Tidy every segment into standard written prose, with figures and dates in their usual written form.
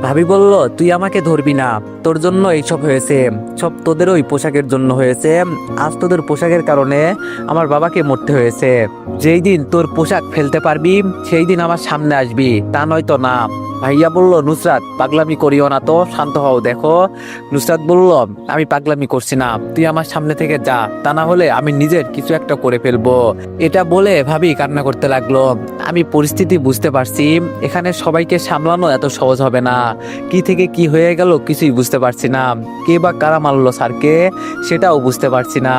ভাবি বলল, তুই আমাকে ধরবি না, তোর জন্য এইসব হয়েছে, সব তোদের ওই পোশাকের জন্য হয়েছে। আজ তোদের পোশাকের কারণে আমার বাবাকে মরতে হয়েছে। যেই দিন তোর পোশাক ফেলতে পারবি সেই দিন আমার সামনে আসবি, তা নয়তো না। ভাইয়া বলল, নুসরাত পাগলামি করিও না তো, শান্ত হও। দেখো, নুসরাত বলল, আমি পাগলামি করছি না, তুই আমার সামনে থেকে যা, তা না হলে আমি নিজের কিছু একটা করে ফেলবো। এটা বলে ভাবি কান্না করতে লাগলো। আমি পরিস্থিতি বুঝতে পারছি, এখানে সবাইকে সামলানো এত সহজ হবে না। কি থেকে কি হয়ে গেল কিছুই বুঝতে পারছি না। কে বা কারা মারলো স্যারকে সেটাও বুঝতে পারছি না।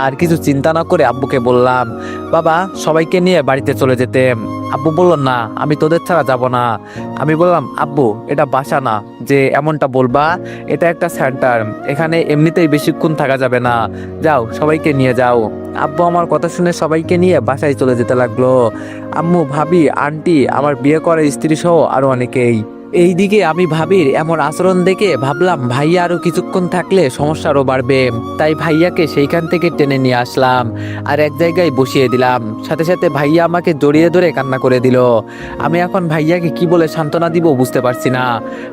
আর কিছু চিন্তা না করে আব্বুকে বললাম, বাবা সবাইকে নিয়ে বাড়িতে চলে যেতে। আব্বু বলল, না আমি তোদের ছাড়া যাব না। আমি বললাম, আব্বু এটা বাসা না যে এমনটা বলবা, এটা একটা সেন্টার, এখানে এমনিতেই বেশিক্ষণ থাকা যাবে না, যাও সবাইকে নিয়ে যাও। আব্বু আমার কথা শুনে সবাইকে নিয়ে বাসায় চলে যেতে লাগলো। আম্মু, ভাবি, আন্টি, আমার বিয়ে করা স্ত্রী সহ আরো অনেকেই। এইদিকে আমি ভাবির এমন আচরণ দেখে ভাবলাম ভাইয়া আরো কিছুক্ষণ থাকলে সমস্যা আরো বাড়বে। তাই ভাইয়াকে সেইখান থেকে টেনে নিয়ে আসলাম আর এক জায়গায় বসিয়ে দিলাম। সাথে সাথে ভাইয়া আমাকে জড়িয়ে ধরে কান্না করে দিল। আমি এখন ভাইয়াকে কি বলে সান্ত্বনা দিব বুঝতে পারছি না।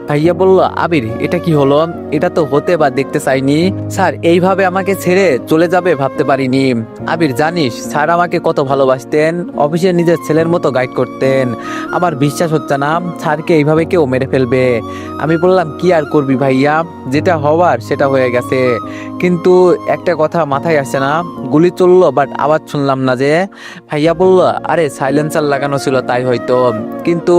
ভাইয়া বলল, আবির এটা কি হলো? এটা তো হতে বা দেখতে চাইনি স্যার, এইভাবে আমাকে ছেড়ে চলে যাবে ভাবতে পারিনি। আবির জানিস স্যার আমাকে কত ভালোবাসতেন, অফিসে নিজের ছেলের মতো গাইড করতেন। আমার বিশ্বাস হচ্ছে না স্যারকে এইভাবে কেউ মেরে ফেলবে। আমি বললাম, কি আর করবি ভাইয়া, যেটা হওয়ার সেটা হয়ে গেছে। কিন্তু একটা কথা মাথায় আসছে না, গুলি চললো বাট আওয়াজ শুনলাম না যে। ভাইয়া বলল, আরে সাইলেন্সার লাগানো ছিল তাই হয়তো, কিন্তু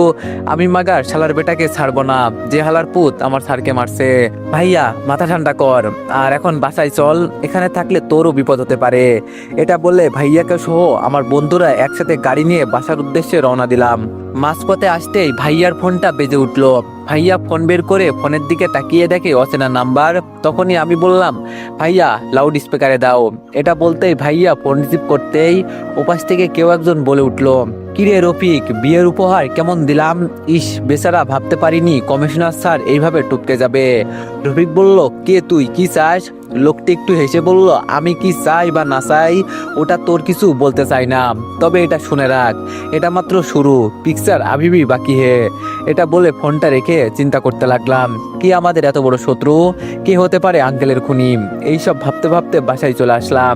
আমি মাগার শালার বেটাকে ছাড়বো না, যে হালার পুত আমার স্যারকে মারছে। ভাইয়া মাথা ঠান্ডা কর, আর এখন বাসায় চল, এখানে থাকলে তোরও বিপদ হতে পারে। এটা বলে ভাইয়াকে সহ আমার বন্ধুরা একসাথে গাড়ি নিয়ে বাসার উদ্দেশ্যে রওনা দিলাম। মাঝপথে আসতেই ভাইয়ার ফোনটা বেজে উঠলো। ভাইয়া ফোন বের করে ফোনের দিকে তাকিয়ে দেখে অচেনা নাম্বার। তখনই আমি বললাম, ভাইয়া লাউড স্পিকারে দাও। এটা বলতেই ভাইয়া ফোন রিসিভ করতেই ওপাশ থেকে কেউ একজন বলে উঠলো, কিরে রফিক, বিয়ের উপহার কেমন দিলাম? ইস বেচারা, ভাবতে পারিনি কমিশনার স্যার এইভাবে টপকে যাবে। রফিক বলল, কে তুই, কি চাস? লোকটি একটু হেসে বলল, আমি কি চাই বা না চাই ওটা তোর কিছু বলতে চাই না, তবে এটা শুনে রাখ, এটা মাত্র শুরু, পিকচার আবি भी বাকি হে। এটা বলে ফোনটা রেখে চিন্তা করতে লাগলাম, কি আমাদের এত বড় শত্রু, কে হতে পারে আঙ্কেলের খুনি। এইসব ভাবতে ভাবতে বাসায় চলে আসলাম।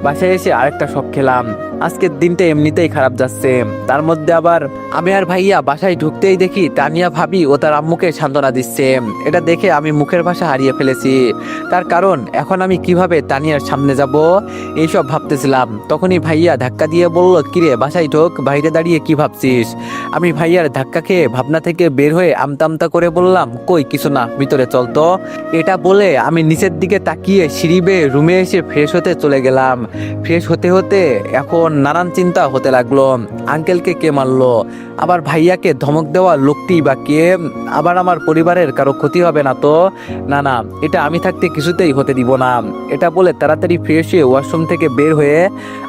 বাসায় এসে আরেকটা শখ খেলাম। আজকের দিনটা এমনিতেই খারাপ যাচ্ছে, তার মধ্যে আবার আমি আর ভাইয়া বাসায় ঢুকতেই দেখি তানিয়া ভাবি ও তার আম্মুকে সান্ত্বনা দিচ্ছে। এটা দেখে আমি মুখের ভাষা হারিয়ে ফেলেছি। তার কারণ এখন আমি কিভাবে তানিয়ার সামনে যাব এইসব ভাবতেছিলাম। তখনই ভাইয়া ধাক্কা দিয়ে বলল, কিরে বাসায় ঢোক, বাইরে দাঁড়িয়ে কি ভাবছিস? আমি ভাইয়ার ধাক্কা খেয়ে ভাবনা থেকে বের হয়ে আমতা আমতা করে বললাম, কই কিছু না, ভিতরে চল তো। এটা বলে আমি নিচের দিকে তাকিয়ে সিঁড়ি বেয়ে রুমে এসে ফ্রেশ হতে চলে গেলাম। ফ্রেশ হতে হতে এখন নানান চিন্তা হতে লাগলো, আঙ্কেলকে কে মারলো, আবার ভাইয়াকে ধমক দেওয়া লোকটি বা কে, আবার আমার পরিবারের কারো ক্ষতি হবে না তো? না না, এটা আমি থাকতে কিছুতেই হতে দিব না। এটা বলে তাড়াতাড়ি ফ্রেশ হয়ে ওয়াশরুম থেকে বের হয়ে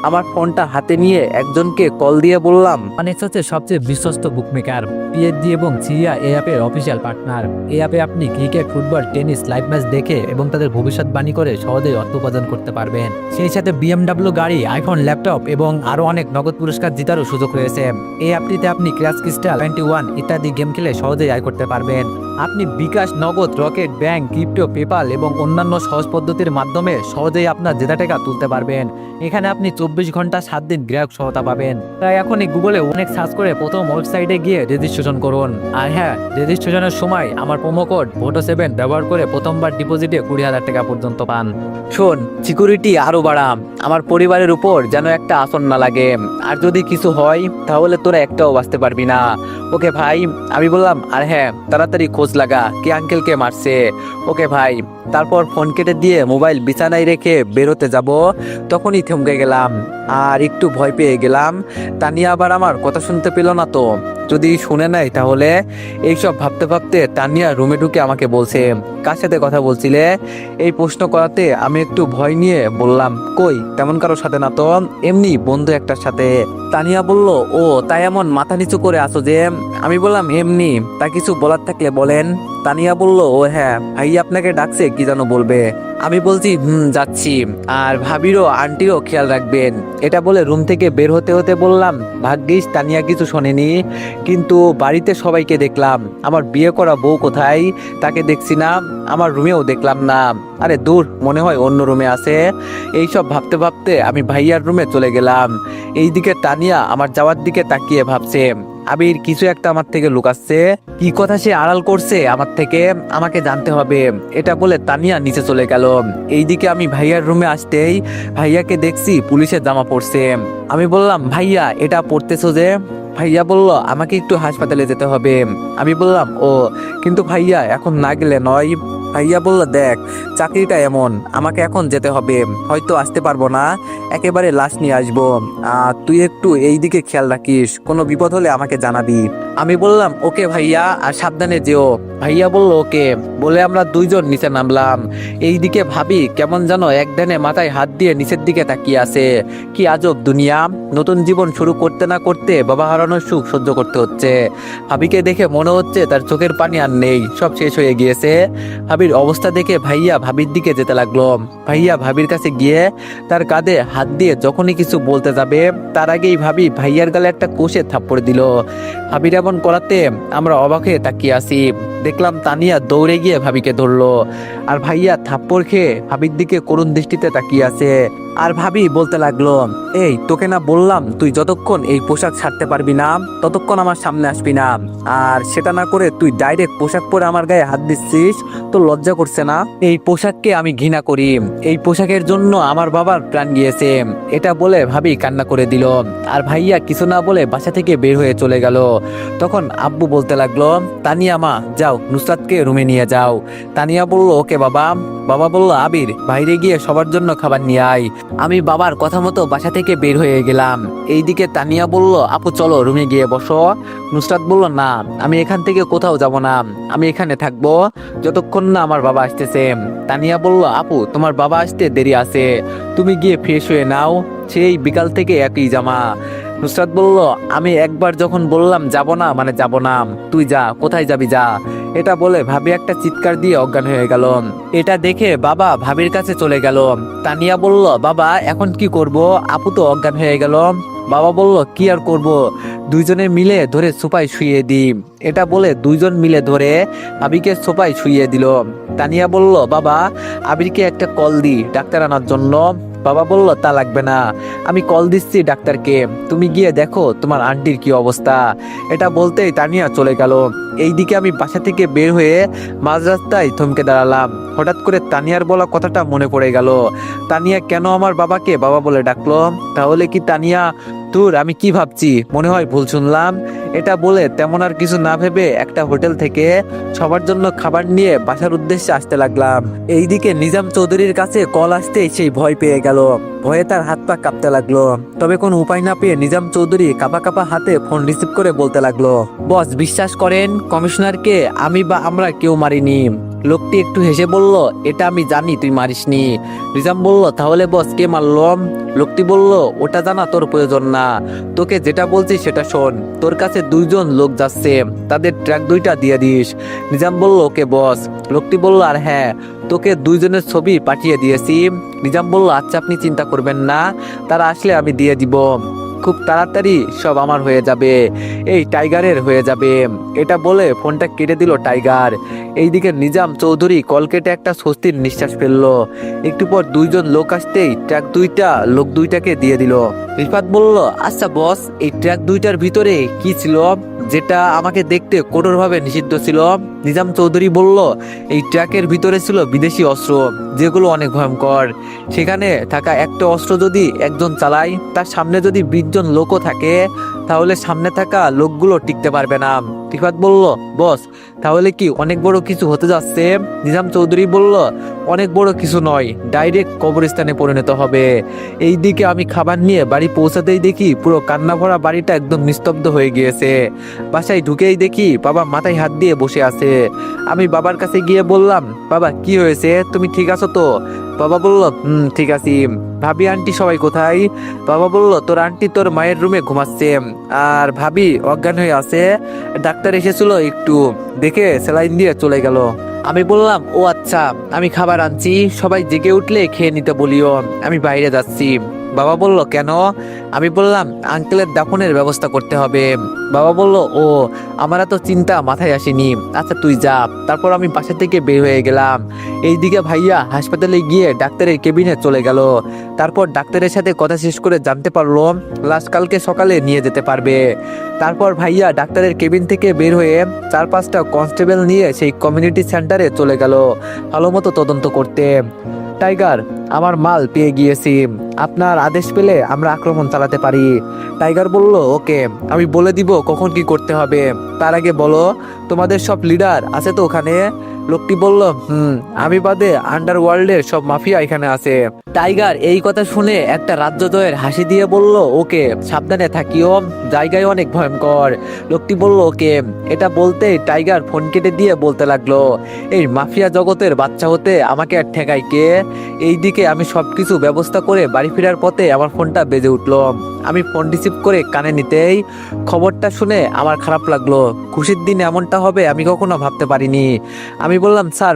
আমার ফোনটা হাতে নিয়ে একজনকে কল দিয়ে বললাম, অনেক্স হচ্ছে সবচেয়ে বিশ্বস্ত বুকমেকার, পিএইচডি এবং সিরিয়া এই অ্যাপের অফিসিয়াল পার্টনার। এই অ্যাপে আপনি cricket, football, tennis live match দেখে এবং তাদের ভবিষ্যৎবাণী করে সহজেই অর্থ উপার্জন করতে পারবেন। সেই সাথে বিএমডাব্লিউ গাড়ি, আইফোন, ল্যাপটপ এবং আরো অনেক নগদ পুরস্কার জেতারও সুযোগ রয়েছে। এই অ্যাপটিতে আপনি ক্র্যাশ ক্রিস্টাল 21 ইত্যাদি গেম খেলে সহজেই আয় করতে পারবেন। আপনি বিকাশ, নগদ, রকেট, ব্যাংক, ক্রিপ্টো, পেপাল এবং অন্যান্য সহজ পদ্ধতির মাধ্যমে সহজেই আপনার জেতা টাকা তুলতে পারবেন। এখানে আপনি 24 ঘন্টা 7 দিন গ্রাহক সহায়তা পাবেন। তাই এখনই গুগলে অনেক সার্চ করে প্রথম ওয়েবসাইটে গিয়ে রেজিস্ট্রেশন করুন। আর হ্যাঁ, রেজিস্ট্রেশনের সময় আমার প্রোমো কোড VOTO7 ব্যবহার করে প্রথমবার ডিপোজিটে 20,000 টাকা পর্যন্ত পান। শোন, সিকিউরিটি আরো বাড়াম, আমার পরিবারের উপর যেন একটা আসন না লাগে, আর যদি কিছু হয় তাহলে তোরা একটাও বাঁচতে পারবি না। ওকে ভাই, আমি বললাম, আর হ্যাঁ তাড়াতাড়ি খোঁজ লাগা কে আঙ্কেলকে মারছে। ওকে ভাই। তারপর ফোন কেটে দিয়ে মোবাইল বিছানায় রেখে বেরোতে যাব, তখনই থমকে গেলাম আর একটু ভয় পেয়ে গেলাম। তানিয়া আবার আমার কথা শুনতে পেল না তো? যদি শুনে নেয় তাহলে? এইসব ভাবতে ভাবতে তানিয়া রুমে ঢুকে আমাকে বলছে, কার সাথে কথা বলছিলে? এই প্রশ্ন করাতে আমি একটু ভয় নিয়ে বললাম, কই তেমন কারোর সাথে না তো, এমনি বন্ধু একটার সাথে। তানিয়া বলল, ও তাই এমন মাথা নিচু করে আসো যে? আমি বললাম, এমনি। তা কিছু বলার থাকলে বলেন। তানিয়া বলল, ও হ্যাঁ ভাইয়া আপনাকে ডাকছে, কি যেন বলবে। আমি বলছি যাচ্ছি, আর ভাবিরও আন্টিরও খেয়াল রাখবেন। এটা বলে রুম থেকে বের হতে হতে বললাম, ভাগ্যিস তানিয়া কিছু শোনেনি, কিন্তু বাড়িতে সবাইকে দেখলাম, আমার বিয়ে করা বউ কোথায় তাকে দেখছি না, আমার রুমেও দেখলাম না। আরে দূর, মনে হয় অন্য রুমে আছে। এইসব ভাবতে ভাবতে আমি ভাইয়ার রুমে চলে গেলাম। এইদিকে তানিয়া আমার যাওয়ার দিকে তাকিয়ে ভাবছে আবির কিছু একটা আমার থেকে লুকাচ্ছে, কি কথা সে আড়াল করছে আমার থেকে, আমাকে জানতে হবে। এটা বলে তানিয়া নিচে চলে গেল। এইদিকে আমি ভাইয়ার রুমে আসতেই ভাইয়াকে দেখছি পুলিশের জামা পরছে। আমি বললাম, ভাইয়া এটা পরতেছো যে? ভাইয়া বলল, আমাকে একটু হাসপাতালে যেতে হবে। আমি বললাম, ও কিন্তু ভাইয়া এখন না গেলে নয়। ভাইয়া বলল, দেখ চাকরিটা এমন, আমাকে এখন যেতে হবে, হয়তো আসতে পারবো না, একেবারে লাশ নিয়ে আসবো। তুই একটু এই দিকে খেয়াল রাখিস, কোনো বিপদ হলে আমাকে জানাবি। আমি বললাম, ওকে ভাইয়া, আর সাবধানে যেও। ভাইয়া বলল, ওকে বলে আমরা দুইজন নিচে নামলাম। এইদিকে ভাবি কেমন যেন একধানে মাথায় হাত দিয়ে নিচের দিকে তাকিয়ে আছে। কি আজব দুনিয়া, নতুন জীবন শুরু করতে না করতে বাবা হারানোর সুখ সহ্য করতে হচ্ছে। ভাবিকে দেখে মনে হচ্ছে তার চোখের পানি আর নেই, সব শেষ হয়ে গিয়েছে। ভাবির অবস্থা দেখে ভাইয়া ভাবির দিকে যেতে লাগলো। ভাইয়া ভাবির কাছে গিয়ে তার কাঁধে হাত দিয়ে যখনই কিছু বলতে যাবে, তার আগেই ভাবি ভাইয়ার গালে একটা কষে থাপ্পড় দিল। ভাবির এমন করাতে আমরা অবাক হয়ে তাকিয়ে আসি। দেখলাম তানিয়া দৌড়ে গিয়ে ভাবিকে ধরলো, আর ভাইয়া থাপ্পড় খেয়ে ভাবির দিকে করুণ দৃষ্টিতে তাকিয়ে আছে। আর ভাবি বলতে লাগলো, এই তোকে না বললাম তুই যতক্ষণ এই পোশাক ছাড়তে পারবি না ততক্ষণ আমার সামনে আসবি না, আর সেটা না করে তুই ডাইরেক্ট পোশাক পরে আমার গায়ে হাত দিচ্ছিস, তো লজ্জা করছে না? এই পোশাককে আমি ঘৃণা করি, এই পোশাকের জন্য আমার বাবার প্রাণ গিয়েছে। এটা বলে ভাবি কান্না করে দিল। আর ভাইয়া কিছু না বলে বাসা থেকে বের হয়ে চলে গেল। তখন আব্বু বলতে লাগলো, তানিয়া মা যাও, নুসরাতকে রুমে নিয়ে যাও। তানিয়া বলল, ওকে বাবা। বাবা বলল, আবির বাইরে গিয়ে সবার জন্য খাবার নিয়ে আয়। আমি বাবার কথা মতো বাসা থেকে বের হয়ে গেলাম। এইদিকে তানিয়া বলল, আপু চলো রুমে গিয়ে বসো। নুসরাত বলল, না আমি এখান থেকে কোথাও যাব না, আমি এখানে থাকবো যতক্ষণ না আমার বাবা আসতেছে। তানিয়া বলল, আপু তোমার বাবা আসতে দেরি আছে, তুমি গিয়ে ফ্রেশ হয়ে নাও, সেই বিকাল থেকে একই জামা। নুসরাত বলল, আমি একবার যখন বললাম যাব না মানে যাব না, তুই যা, কোথায় যাবি যা। এটা বলে ভাবি একটা চিৎকার দিয়ে অজ্ঞান হয়ে গেল। এটা দেখে বাবা ভাবির কাছে চলে গেল। তানিয়া বলল, বাবা এখন কি করব, আপু তো অজ্ঞান হয়ে গেল। বাবা বলল, কি আর করব, দুইজনে মিলে ধরে সোফায় শুইয়ে দিই। এটা বলে দুইজন মিলে ধরে আবিরকে সোফায় শুইয়ে দিল। তানিয়া বলল, বাবা আবিরকে একটা কল দি ডাক্তার আনার জন্য। বাবা বলল, তা লাগবে না, আমি কল দিচ্ছি ডাক্তারকে, তুমি গিয়ে দেখো তোমার আন্টির কি অবস্থা। এটা বলতেই তানিয়া চলে গেল। এইদিকে আমি বাসা থেকে বের হয়ে মাঝ রাস্তায় থমকে দাঁড়ালাম। হঠাৎ করে তানিয়ার বলা কথাটা মনে পড়ে গেল। তানিয়া কেন আমার বাবাকে বাবা বলে ডাকলো? তাহলে কি তানিয়া, তোর আমি কি ভাবছি, মনে হয় ভুল শুনলাম। এটা বলে তেমন আর কিছু না ভেবে একটা হোটেল থেকে সবার জন্য খাবার নিয়ে বাসার উদ্দেশ্যে আসতে লাগলাম। এইদিকে নিজাম চৌধুরীর কাছে কল আসতেই সেই ভয় পেয়ে গেল। ভয়ে তার হাত পা কাঁপতে লাগলো। তবে কোনো উপায় না পেয়ে নিজাম চৌধুরী কাঁপা কাঁপা হাতে ফোন রিসিভ করে বলতে লাগলো, বস বিশ্বাস করেন কমিশনারকে আমি বা আমরা কেউ মারিনি। লোকটি একটু হেসে বলল, এটা আমি জানি তুই মারিসনি। নিজাম বলল, তাহলে বস কে মারলো? লোকটি বলল, ওটা জানা তোর প্রয়োজন না, তোকে যেটা বলছি সেটা শোন। তোর কাছে দুইজন লোক যাচ্ছে, তাদের ট্র্যাক দুইটা দিয়ে দিস। নিজাম বলল, ওকে বস। লোকটি বলল, আর হ্যাঁ তোকে দুইজনের ছবি পাঠিয়ে দিয়েছি। নিজাম বলল, আচ্ছা আপনি চিন্তা করবেন না, তারা আসলে আমি দিয়ে দিব, খুব তাড়াতাড়ি সব আমার হয়ে যাবে, এই টাইগারের হয়ে যাবে। এটা বলে ফোনটা কেটে দিল টাইগার। এইদিকে নিজাম চৌধুরী কল কেটে একটা স্বস্তির নিঃশ্বাস ফেললো। একটু পর দুইজন লোক আসতেই ট্র্যাক দুইটা লোক দুইটাকে দিয়ে দিল। রিফাত বলল, আচ্ছা বস এই ট্র্যাক দুইটার ভিতরে কি ছিল যেটা আমাকে দেখতে কঠোরভাবে নিষিদ্ধ ছিল? নিজাম চৌধুরী বলল, এই ট্র্যাকের ভিতরে ছিল বিদেশি অস্ত্র, যেগুলো অনেক ভয়ঙ্কর। সেখানে থাকা একটা অস্ত্র যদি একজন চালায়, তার সামনে যদি 20 জন লোকও থাকে, তাহলে সামনে থাকা লোকগুলো টিকতে পারবে না। রিফাত বলল, বস তাহলে কি অনেক বড় কিছু হতে যাচ্ছে? নিজাম চৌধুরী বলল, অনেক বড় কিছু নয়, ডাইরেক্ট কবরস্থানে পরিণত হবে। এইদিকে আমি খাবার নিয়ে বাড়ি পৌঁছাতেই দেখি পুরো কান্না ভরা বাড়িটা একদম নিস্তব্ধ হয়ে গিয়েছে। বাসায় ঢুকেই দেখি বাবা মাথায় হাত দিয়ে বসে আছে। আমি বাবার কাছে গিয়ে বললাম, বাবা কি হয়েছে, তুমি ঠিক আছো তো? বাবা বলল ঠিক আছে। ভাবি আন্টি সবাই কোথায়? বাবা বলল তোর আন্টি তোর মায়ের রুমে ঘুমাচ্ছে, আর ভাবি অজ্ঞান হয়ে আছে। ডাক্তার এসেছিল, একটু দেখে স্যালাইন দিয়ে চলে গেল। আমি বললাম ও আচ্ছা, আমি খাবার আনছি, সবাই জেগে উঠলে খেয়ে নিতে বলিও, আমি বাইরে যাচ্ছি। বাবা বলল কেন? আমি বললাম আঙ্কেলের দাফনের ব্যবস্থা করতে হবে। বাবা বলল ও, আমার তো চিন্তা মাথায় আসেনি, আচ্ছা তুই যা। তারপর আমি বাসা থেকে বের হয়ে গেলাম। এইদিকে ভাইয়া হাসপাতালে গিয়ে ডাক্তারের কেবিনে চলে গেল। তারপর ডাক্তারের সাথে কথা শেষ করে জানতে পারলো লাশ কালকে সকালে নিয়ে যেতে পারবে। তারপর ভাইয়া ডাক্তারের কেবিন থেকে বের হয়ে 4-5টা কনস্টেবল নিয়ে সেই কমিউনিটি সেন্টারে চলে গেল ভালো মতো তদন্ত করতে। টাইগার, আমার মাল পেয়ে গিয়েছি, আপনার আদেশ পেলে আমরা আক্রমণ চালাতে পারি। টাইগার বলল ওকে, আমি বলে দিব কখন কি করতে হবে, তার আগে বলো তোমাদের সব লিডার আছে তো ওখানে? লোকটি বলল আমি বাদে আন্ডারওয়ার্ল্ডের সব মাফিয়া এখানে আছে। টাইগার এই কথা শুনে একটা রাজ্যদ্বয়ের হাসি দিয়ে বলল ওকে, সাবধানে থাকিও, জায়গায় অনেক ভয়ঙ্কর। লোকটি বলল ওকে। এটা বলতেই টাইগার ফোন কেটে দিয়ে বলতে লাগলো, এই মাফিয়া জগতের বাচ্চা হতে আমাকে আর ঠেকাই কে? এইদিকে আমি সবকিছু ব্যবস্থা করে বাড়ি ফেরার পথে আমার ফোনটা বেজে উঠলো। আমি ফোন রিসিভ করে কানে নিতেই খবরটা শুনে আমার খারাপ লাগলো। খুশির দিন এমনটা হবে আমি কখনো ভাবতে পারিনি। আমি বললাম স্যার